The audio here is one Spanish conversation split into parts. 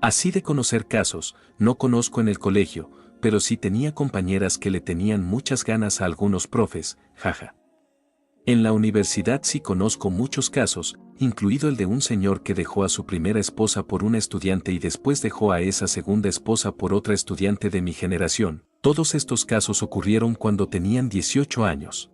Así de conocer casos, no conozco en el colegio, pero sí tenía compañeras que le tenían muchas ganas a algunos profes, jaja. En la universidad sí conozco muchos casos, incluido el de un señor que dejó a su primera esposa por una estudiante y después dejó a esa segunda esposa por otra estudiante de mi generación. Todos estos casos ocurrieron cuando tenían 18 años.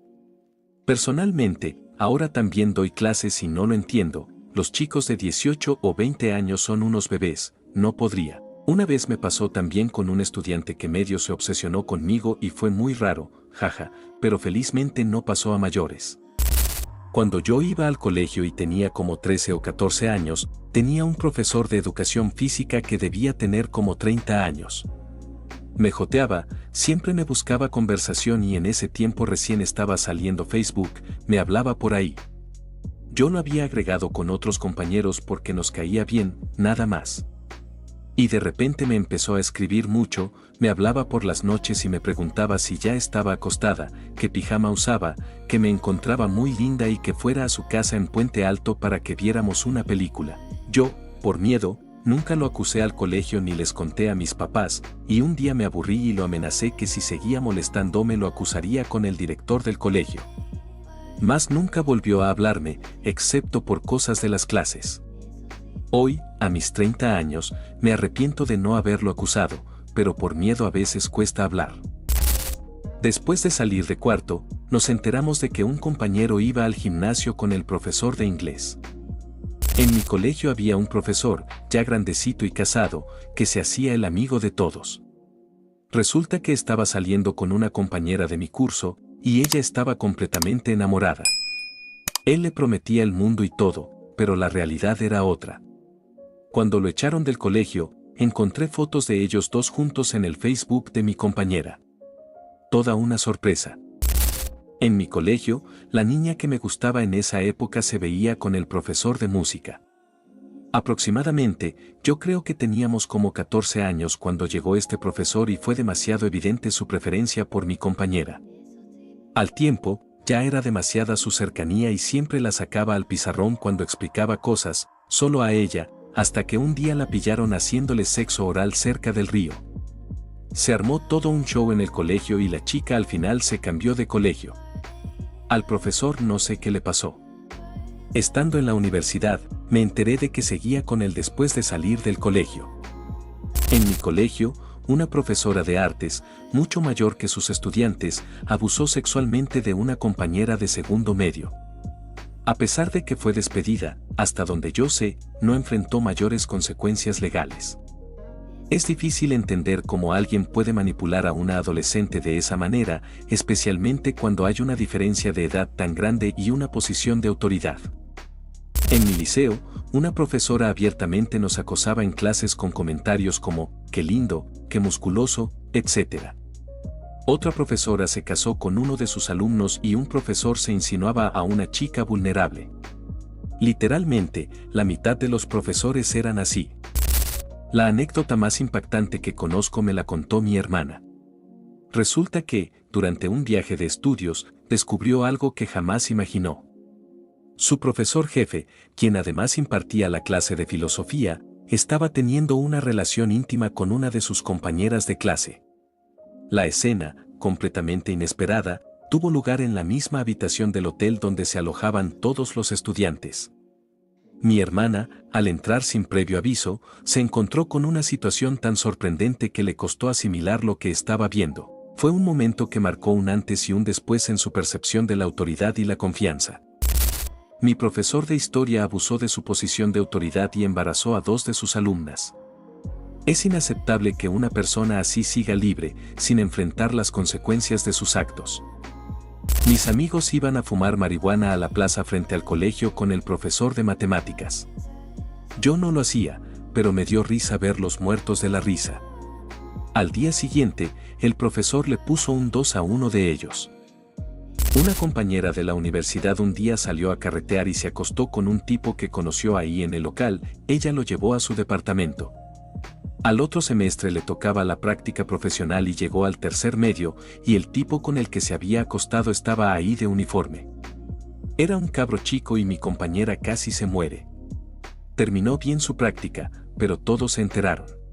Personalmente, ahora también doy clases y no lo entiendo, los chicos de 18 o 20 años son unos bebés, no podría. Una vez me pasó también con un estudiante que medio se obsesionó conmigo y fue muy raro, jaja, pero felizmente no pasó a mayores. Cuando yo iba al colegio y tenía como 13 o 14 años, tenía un profesor de educación física que debía tener como 30 años. Me joteaba, siempre me buscaba conversación y en ese tiempo recién estaba saliendo Facebook, me hablaba por ahí. Yo lo había agregado con otros compañeros porque nos caía bien, nada más. Y de repente me empezó a escribir mucho, me hablaba por las noches y me preguntaba si ya estaba acostada, qué pijama usaba, que me encontraba muy linda y que fuera a su casa en Puente Alto para que viéramos una película. Yo, por miedo, nunca lo acusé al colegio ni les conté a mis papás, y un día me aburrí y lo amenacé que si seguía molestándome lo acusaría con el director del colegio. Más nunca volvió a hablarme, excepto por cosas de las clases. Hoy, a mis 30 años, me arrepiento de no haberlo acusado, pero por miedo a veces cuesta hablar. Después de salir de cuarto, nos enteramos de que un compañero iba al gimnasio con el profesor de inglés. En mi colegio había un profesor, ya grandecito y casado, que se hacía el amigo de todos. Resulta que estaba saliendo con una compañera de mi curso, y ella estaba completamente enamorada. Él le prometía el mundo y todo, pero la realidad era otra. Cuando lo echaron del colegio, encontré fotos de ellos dos juntos en el Facebook de mi compañera. Toda una sorpresa. En mi colegio, la niña que me gustaba en esa época se veía con el profesor de música. Aproximadamente, yo creo que teníamos como 14 años cuando llegó este profesor y fue demasiado evidente su preferencia por mi compañera. Al tiempo, ya era demasiada su cercanía y siempre la sacaba al pizarrón cuando explicaba cosas, solo a ella, hasta que un día la pillaron haciéndole sexo oral cerca del río. Se armó todo un show en el colegio y la chica al final se cambió de colegio. Al profesor no sé qué le pasó. Estando en la universidad, me enteré de que seguía con él después de salir del colegio. En mi colegio, una profesora de artes, mucho mayor que sus estudiantes, abusó sexualmente de una compañera de segundo medio. A pesar de que fue despedida, hasta donde yo sé, no enfrentó mayores consecuencias legales. Es difícil entender cómo alguien puede manipular a una adolescente de esa manera, especialmente cuando hay una diferencia de edad tan grande y una posición de autoridad. En mi liceo, una profesora abiertamente nos acosaba en clases con comentarios como, qué lindo, qué musculoso, etc. Otra profesora se casó con uno de sus alumnos y un profesor se insinuaba a una chica vulnerable. Literalmente, la mitad de los profesores eran así. La anécdota más impactante que conozco me la contó mi hermana. Resulta que, durante un viaje de estudios, descubrió algo que jamás imaginó. Su profesor jefe, quien además impartía la clase de filosofía, estaba teniendo una relación íntima con una de sus compañeras de clase. La escena, completamente inesperada, tuvo lugar en la misma habitación del hotel donde se alojaban todos los estudiantes. Mi hermana, al entrar sin previo aviso, se encontró con una situación tan sorprendente que le costó asimilar lo que estaba viendo. Fue un momento que marcó un antes y un después en su percepción de la autoridad y la confianza. Mi profesor de historia abusó de su posición de autoridad y embarazó a 2 de sus alumnas. Es inaceptable que una persona así siga libre, sin enfrentar las consecuencias de sus actos. Mis amigos iban a fumar marihuana a la plaza frente al colegio con el profesor de matemáticas. Yo no lo hacía, pero me dio risa verlos muertos de la risa. Al día siguiente, el profesor le puso un 2 a uno de ellos. Una compañera de la universidad un día salió a carretear y se acostó con un tipo que conoció ahí en el local, ella lo llevó a su departamento. Al otro semestre le tocaba la práctica profesional y llegó al tercer medio, y el tipo con el que se había acostado estaba ahí de uniforme. Era un cabro chico y mi compañera casi se muere. Terminó bien su práctica, pero todos se enteraron.